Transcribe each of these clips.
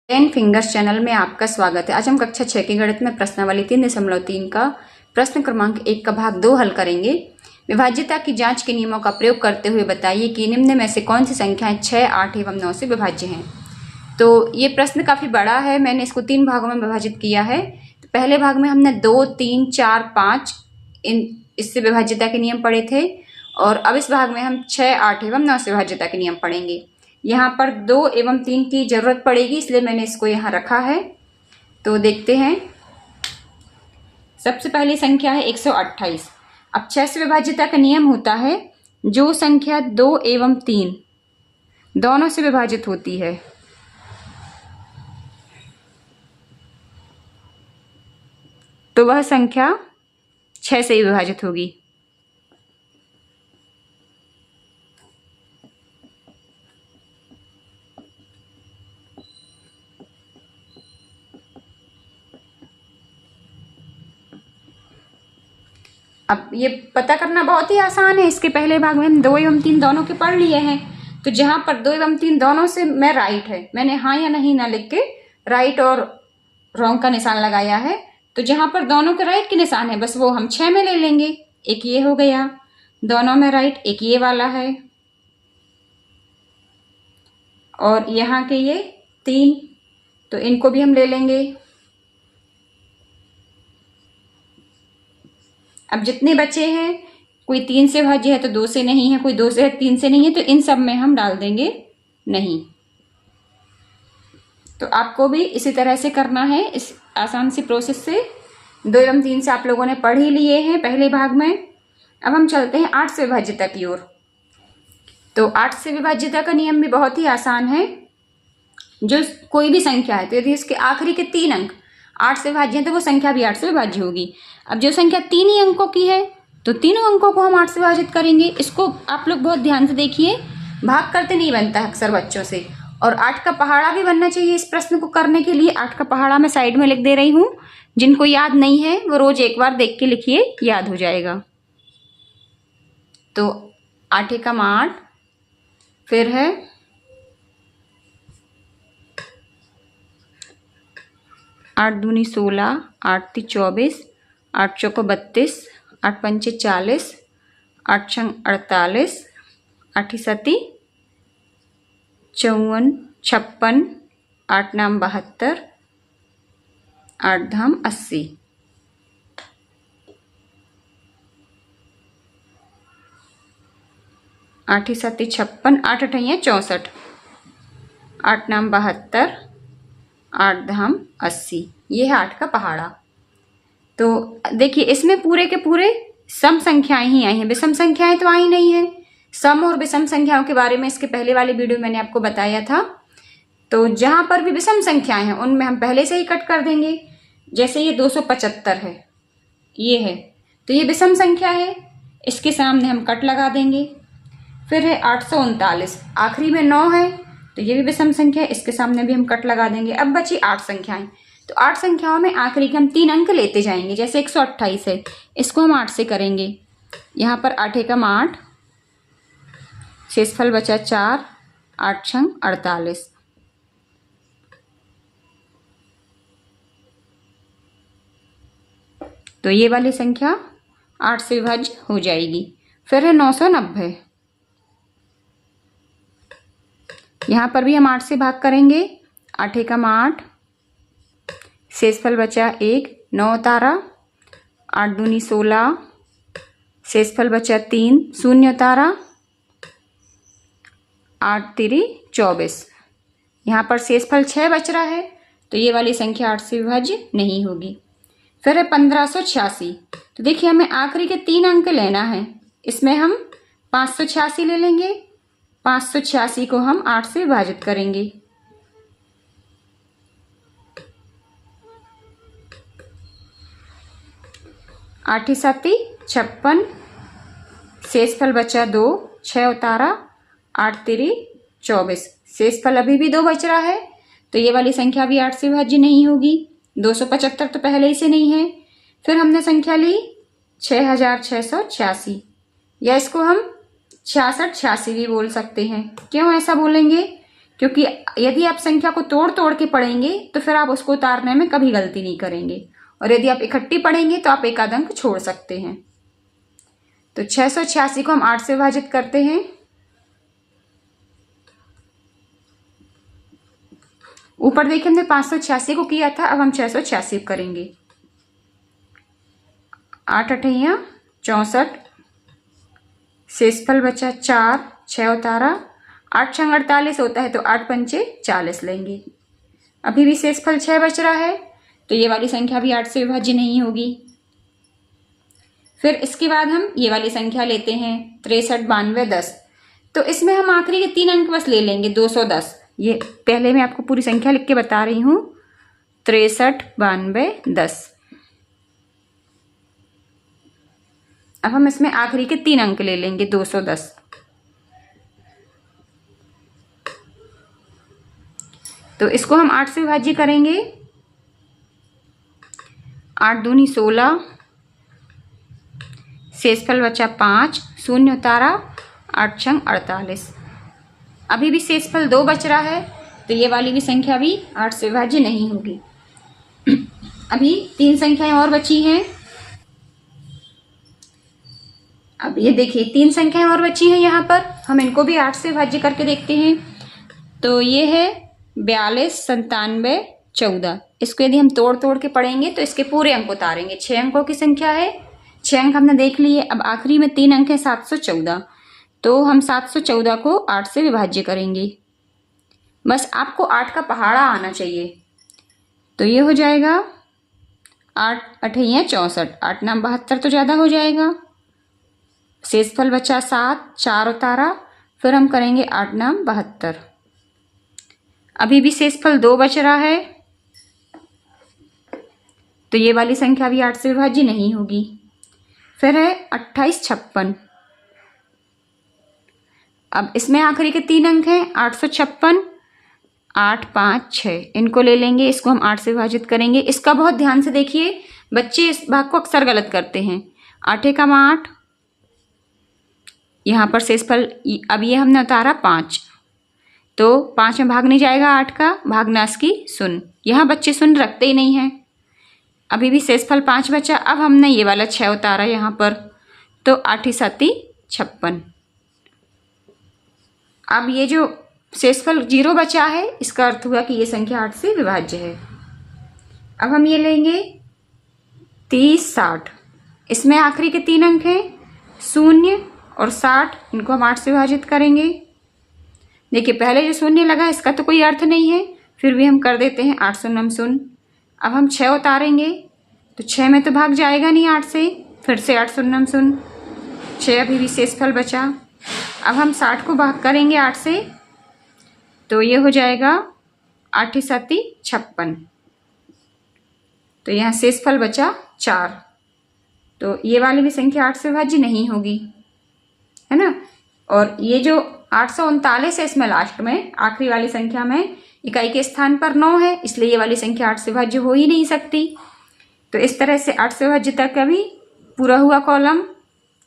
10 fingers channel में आपका स्वागत है। आज हम कक्षा 6 के गणित में प्रश्नावली 3.3 का प्रश्न क्रमांक 1 का भाग 2 हल करेंगे। विभाज्यता की जांच के नियमों का प्रयोग करते हुए बताइए कि निम्न में से कौन सी संख्याएं 6, 8 एवं 9 से विभाज्य हैं। तो ये प्रश्न काफ़ी बड़ा है, मैंने इसको 3 भागों में विभाजित किया है। तो पहले भाग में हमने 2, 3, 4, 5 इससे विभाज्यता के नियम पढ़े थे और अब इस भाग में हम 6, 8 एवं 9 से विभाज्यता के नियम पढ़ेंगे। यहाँ पर 2 एवं 3 की जरूरत पड़ेगी, इसलिए मैंने इसको यहाँ रखा है। तो देखते हैं। सबसे पहली संख्या है 128। अब 6 से विभाज्यता का नियम होता है जो संख्या 2 एवं 3 दोनों से विभाजित होती है तो वह संख्या 6 से ही विभाजित होगी। अब ये पता करना बहुत ही आसान है। इसके पहले भाग में हम 2 एवं 3 दोनों के पढ़ लिए हैं। तो जहां पर 2 एवं 3 दोनों से मैं राइट है, मैंने हाँ या नहीं ना लिख के राइट और रॉन्ग का निशान लगाया है। तो जहां पर दोनों के राइट के निशान है बस वो हम 6 में ले लेंगे। एक ये हो गया, दोनों में राइट, एक ये वाला है और यहाँ के ये 3, तो इनको भी हम ले लेंगे। अब जितने बचे हैं, कोई 3 से भाज्य है तो 2 से नहीं है, कोई 2 से है 3 से नहीं है, तो इन सब में हम डाल देंगे नहीं। तो आपको भी इसी तरह से करना है, इस आसान सी प्रोसेस से। 2 एवं 3 से आप लोगों ने पढ़ ही लिए हैं पहले भाग में। अब हम चलते हैं 8 से विभाज्यता की ओर। तो 8 से विभाज्यता का नियम भी बहुत ही आसान है। जो कोई भी संख्या है तो यदि उसके आखिरी के 3 अंक 8 से विभाज्य है तो वो संख्या भी 8 से विभाज्य होगी। अब जो संख्या 3 ही अंकों की है तो तीनों अंकों को हम 8 से विभाजित करेंगे। इसको आप लोग बहुत ध्यान से देखिए, भाग करते नहीं बनता है अक्सर बच्चों से। और 8 का पहाड़ा भी बनना चाहिए इस प्रश्न को करने के लिए। 8 का पहाड़ा मैं साइड में लिख दे रही हूँ। जिनको याद नहीं है वो रोज एक बार देख के लिखिए, याद हो जाएगा। तो 8 एकम 8, फिर है 8 दूनी 16, 8 ती 24, 8 चौको 32, 8 पंचे 40, 8 छंग 48, 8 सती 54, 56, 8 नाम 72, 8 धाम 80। आठ सती 56, 8 अठैया 64, 8 नाम 72, 8 धाम 80। ये है 8 का पहाड़ा। तो देखिए इसमें पूरे के पूरे सम संख्याएं ही आई हैं, विषम संख्याएं तो आई नहीं है। सम और विषम संख्याओं के बारे में इसके पहले वाले वीडियो मैंने आपको बताया था। तो जहां पर भी विषम संख्याएं हैं उनमें हम पहले से ही कट कर देंगे। जैसे ये 275 है, ये है तो ये विषम संख्या है, इसके सामने हम कट लगा देंगे। फिर है 839, आखिरी में 9 है तो ये भी विषम संख्या है, इसके सामने भी हम कट लगा देंगे। अब बची 8 संख्याएं। तो 8 संख्याओं में आखिरी के हम 3 अंक लेते जाएंगे। जैसे 128 है, इसको हम 8 से करेंगे। यहाँ पर 8 एकम 8, शेषफल बचा 4, 8 छंग 48। तो ये वाली संख्या 8 से विभाज्य हो जाएगी। फिर है 990, यहाँ पर भी हम 8 से भाग करेंगे। 8 एकम 8, शेषफल बचा 1, 9 उतारा, 8 दूनी 16, शेषफल बचा 3, 0 उतारा, 8 तिरी 24। यहाँ पर शेषफल 6 बच रहा है तो ये वाली संख्या 8 से विभाज्य नहीं होगी। फिर है 1586। तो देखिए हमें आखिरी के 3 अंक लेना है। इसमें हम 586 ले लेंगे। 586 को हम 8 से विभाजित करेंगे। आठ सती 56, शेषफल बचा 2, 6 उतारा, 8 तिरी 24। शेषफल अभी भी 2 बच रहा है तो ये वाली संख्या भी 8 से विभाज्य नहीं होगी। 275 तो पहले ही से नहीं है। फिर हमने संख्या ली 6686, या इसको हम 66 86 भी बोल सकते हैं। क्यों ऐसा बोलेंगे? क्योंकि यदि आप संख्या को तोड़ तोड़ के पढ़ेंगे तो फिर आप उसको उतारने में कभी गलती नहीं करेंगे, और यदि आप इकट्ठी पढ़ेंगे तो आप एक आध अंक छोड़ सकते हैं। तो 686 को हम 8 से विभाजित करते हैं। ऊपर देखिए हमने 586 को किया था, अब हम 686 करेंगे। 8 अठैया 64, शेषफल बचा 4, 6 उतारा, 8 छंग 48 होता है तो 8 पंचे 40 लेंगे। अभी भी शेषफल 6 बच रहा है, तो ये वाली संख्या भी 8 से विभाज्य नहीं होगी। फिर इसके बाद हम ये वाली संख्या लेते हैं 63, 92, 10। तो इसमें हम आखिरी के 3 अंक बस ले लेंगे 210। ये पहले मैं आपको पूरी संख्या लिख के बता रही हूँ, 63, 92, 10। अब हम इसमें आखिरी के 3 अंक ले लेंगे 210। तो इसको हम 8 से विभाज्य करेंगे। 8 दूनी 16, शेषफल बचा 5, शून्य उतारा, 8 छंग 48। अभी भी शेषफल 2 बच रहा है, तो ये वाली भी संख्या भी 8 से विभाज्य नहीं होगी। अभी 3 संख्याएं और बची हैं। अब ये देखिए 3 संख्याएं और बची हैं यहाँ पर, हम इनको भी 8 से विभाज्य करके देखते हैं। तो ये है 42, 97, 14। इसको यदि हम तोड़ तोड़ के पढ़ेंगे तो इसके पूरे अंक उतारेंगे। 6 अंकों की संख्या है, 6 अंक हमने देख लिए। अब आखिरी में 3 अंक है 714, तो हम 714 को 8 से विभाज्य करेंगे। बस आपको 8 का पहाड़ा आना चाहिए। तो ये हो जाएगा 8 अठैया 64, 8 नाम 72 तो ज़्यादा हो जाएगा। शेषफल बचा 7, 4 उतारा, फिर हम करेंगे 8 नाम 72। अभी भी शेषफल 2 बच रहा है, तो ये वाली संख्या भी 8 से विभाज्य नहीं होगी। फिर है 28, 56। अब इसमें आखिरी के 3 अंक हैं 856, 8, 5, 6। इनको ले लेंगे, इसको हम 8 से विभाजित करेंगे। इसका बहुत ध्यान से देखिए, बच्चे इस भाग को अक्सर गलत करते हैं। 8 एकम 8, यहाँ पर शेषफल अब ये हमने उतारा 5, तो 5 में भाग नहीं जाएगा 8 का, भागनाश की शून्य। यहाँ बच्चे शून्य रखते ही नहीं हैं। अभी भी शेषफल 5 बचा। अब हमने ये वाला 6 उतारा यहाँ पर, तो 8 7 56। अब ये जो शेषफल 0 बचा है, इसका अर्थ हुआ कि ये संख्या 8 से विभाज्य है। अब हम ये लेंगे 30, 60। इसमें आखिरी के 3 अंक हैं 0 और 60, इनको हम 8 से विभाजित करेंगे। देखिए पहले जो शून्य लगा इसका तो कोई अर्थ नहीं है, फिर भी हम कर देते हैं 8 शून्य 0। अब हम 6 उतारेंगे, तो 6 में तो भाग जाएगा नहीं 8 से, फिर से 8 शून्य 0, 6 अभी भी शेषफल बचा। अब हम 60 को भाग करेंगे 8 से, तो ये हो जाएगा 8 7 56। तो यहाँ शेषफल बचा 4, तो ये वाली भी संख्या 8 से विभाज्य नहीं होगी, है ना। और ये जो 839 है, इसमें लास्ट में आखिरी वाली संख्या में इकाई के स्थान पर 9 है, इसलिए ये वाली संख्या 8 से विभाज्य हो ही नहीं सकती। तो इस तरह से 8 से विभाज्य तक का भी पूरा हुआ कॉलम।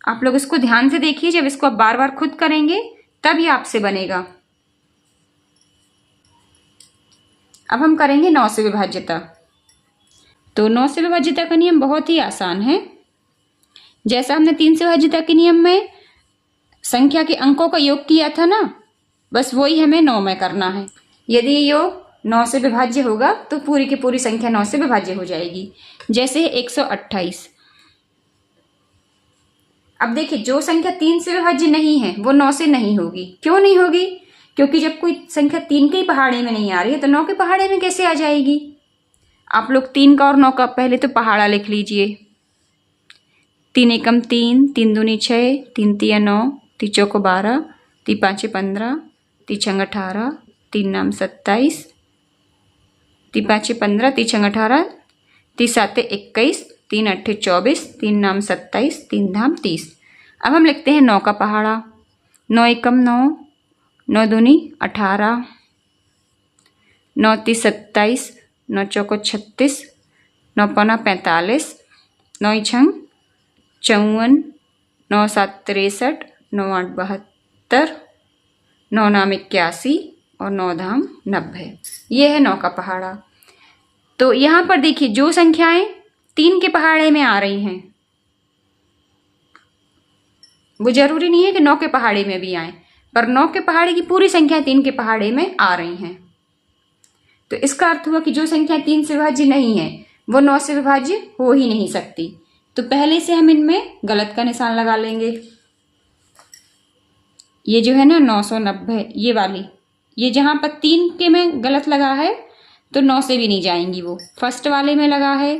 आप लोग इसको ध्यान से देखिए, जब इसको आप बार बार खुद करेंगे तब ये आपसे बनेगा। अब हम करेंगे 9 से विभाज्यता। तो 9 से विभाज्यता का नियम बहुत ही आसान है। जैसा हमने 3 से विभाज्यता के नियम में संख्या के अंकों का योग किया था ना, बस वही हमें 9 में करना है। यदि ये योग 9 से विभाज्य होगा तो पूरी की पूरी संख्या 9 से विभाज्य हो जाएगी। जैसे 128। अब देखिए जो संख्या 3 से विभाज्य नहीं है वो 9 से नहीं होगी। क्यों नहीं होगी? क्योंकि जब कोई संख्या 3 के ही पहाड़े में नहीं आ रही है तो 9 के पहाड़े में कैसे आ जाएगी? आप लोग 3 का और 9 का पहले तो पहाड़ा लिख लीजिए। 3 एकम 3, 3 दूनी 6, 3 तिया 9, 3 चौको 12, 3 पाँचे 15, 3 छंग 18, 3 नाम 27, 3 पाँचे 15, 3 छंग 18, 3 साते 21, 3 अट्ठे 24, 3 नाम 27, 3 धाम 30। अब हम लिखते हैं 9 का पहाड़ा। 9 एकम 9, 9 दूनी 18, 9 तीस 27, 9 चौको 36, 9 पौना 45, 9 छंग 54, 9 सात 63, 9 आठ 72, 9 नाम 81, और 9 धाम 90। ये है 9 का पहाड़ा। तो यहाँ पर देखिए जो संख्याएं 3 के पहाड़े में आ रही हैं, वो जरूरी नहीं है कि 9 के पहाड़े में भी आए, पर 9 के पहाड़े की पूरी संख्या 3 के पहाड़े में आ रही हैं। तो इसका अर्थ हुआ कि जो संख्या 3 से विभाज्य नहीं है वो 9 से विभाज्य हो ही नहीं सकती। तो पहले से हम इनमें गलत का निशान लगा लेंगे। ये जो है ना 990, ये वाली, ये जहां पर 3 के में गलत लगा है तो 9 से भी नहीं जाएंगी। वो फर्स्ट वाले में लगा है,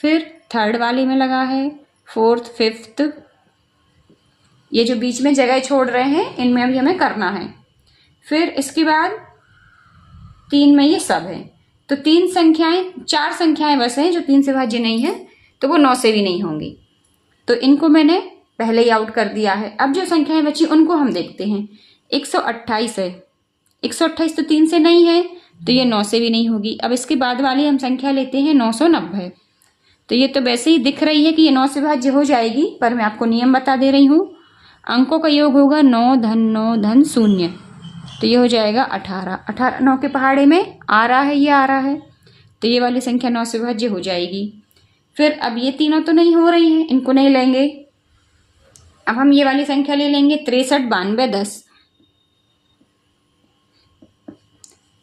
फिर थर्ड वाले में लगा है, फोर्थ, फिफ्थ, ये जो बीच में जगह छोड़ रहे हैं इनमें भी हमें करना है। फिर इसके बाद 3 में ये सब है। तो 4 संख्याएं बस हैं जो 3 से विभाज्य नहीं है, तो वो 9 से भी नहीं होंगी। तो इनको मैंने पहले ही आउट कर दिया है। अब जो संख्याएं बची उनको हम देखते हैं। 128 है, 128 तो 3 से नहीं है, तो ये 9 से भी नहीं होगी। अब इसके बाद वाली हम संख्या लेते हैं 990। तो ये तो वैसे ही दिख रही है कि ये 9 से विभाज्य हो जाएगी, पर मैं आपको नियम बता दे रही हूँ। अंकों का योग होगा 9 धन 9 धन 0, तो ये हो जाएगा 18। 18 9 के पहाड़े में आ रहा है, ये आ रहा है, तो ये वाली संख्या 9 से विभाज्य हो जाएगी। फिर अब ये तीनों तो नहीं हो रही हैं, इनको नहीं लेंगे। अब हम ये वाली संख्या ले लेंगे 63 92 10।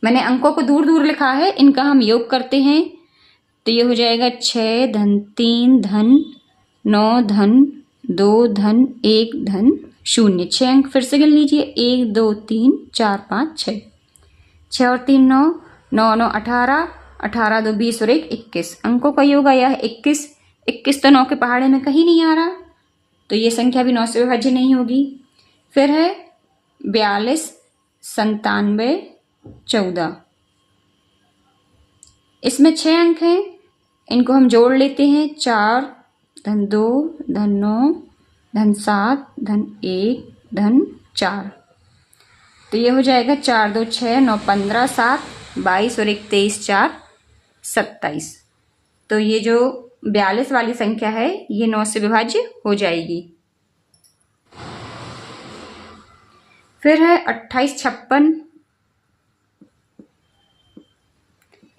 मैंने अंकों को दूर दूर लिखा है, इनका हम योग करते हैं तो ये हो जाएगा 6 धन 3 धन 9 धन 2 धन 1 धन 0। 6 अंक फिर से गिन लीजिए, 1 2 3 4 5 6। 6 और 3 9, 9 9 18, 18 2 20 और 1 21। अंकों का योग आया है 21। 21 तो 9 के पहाड़े में कहीं नहीं आ रहा, तो ये संख्या भी 9 से विभाज्य नहीं होगी। फिर है 42 97 14। इसमें 6 अंक हैं, इनको हम जोड़ लेते हैं। 4 धन 2 धन 9 धन 7 धन 1 धन 4। तो ये हो जाएगा 4 2 6 9 15 7 22 और 1 23 4 27। तो ये जो 42 वाली संख्या है ये 9 से विभाज्य हो जाएगी। फिर है 28 56।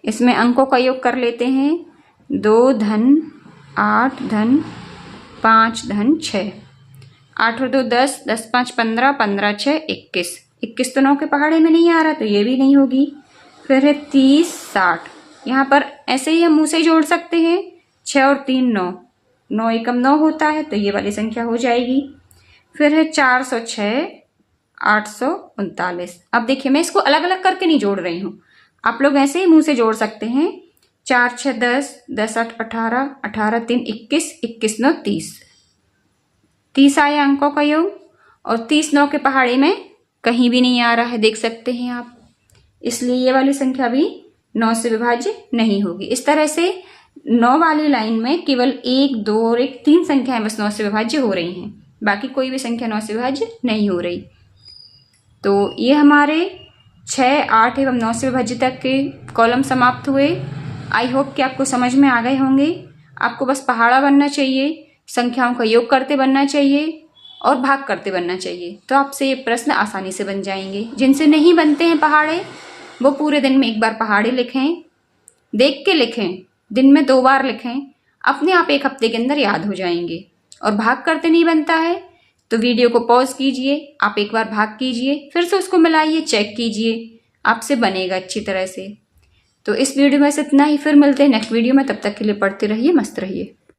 इसमें अंकों का योग कर लेते हैं। 2 धन 8 धन 5 धन 6। 8 और 2 10, 10 5 15, 15 6 21। 21 तो 9 के पहाड़े में नहीं आ रहा, तो ये भी नहीं होगी। फिर है 30 60। यहाँ पर ऐसे ही हम मुँह से जोड़ सकते हैं। 6 और 3 9, 9 एकम 9 होता है, तो ये वाली संख्या हो जाएगी। फिर है 406 839। अब देखिए मैं इसको अलग अलग करके नहीं जोड़ रही हूँ, आप लोग ऐसे ही मुंह से जोड़ सकते हैं। 4 6 10, 10 8 18, 18 3 21, 21 9 30। 30 आया अंकों का योग, और 30 9 के पहाड़े में कहीं भी नहीं आ रहा है, देख सकते हैं आप। इसलिए ये वाली संख्या भी 9 से विभाज्य नहीं होगी। इस तरह से 9 वाली लाइन में केवल 1 2 और 1 3 संख्याएं बस 9 से विभाज्य हो रही हैं, बाकी कोई भी संख्या 9 से विभाज्य नहीं हो रही। तो ये हमारे 6 8 एवं 9 से विभाज्य तक के कॉलम समाप्त हुए। आई होप कि आपको समझ में आ गए होंगे। आपको बस पहाड़ा बनना चाहिए, संख्याओं का योग करते बनना चाहिए और भाग करते बनना चाहिए, तो आपसे ये प्रश्न आसानी से बन जाएंगे। जिनसे नहीं बनते हैं पहाड़े, वो पूरे दिन में एक बार पहाड़े लिखें, देख के लिखें, दिन में 2 बार लिखें, अपने आप 1 हफ्ते के अंदर याद हो जाएंगे। और भाग करते नहीं बनता है तो वीडियो को पॉज कीजिए, आप एक बार भाग कीजिए, फिर से उसको मिलाइए, चेक कीजिए, आपसे बनेगा अच्छी तरह से। तो इस वीडियो में से इतना ही, फिर मिलते हैं नेक्स्ट वीडियो में। तब तक के लिए पढ़ते रहिए, मस्त रहिए।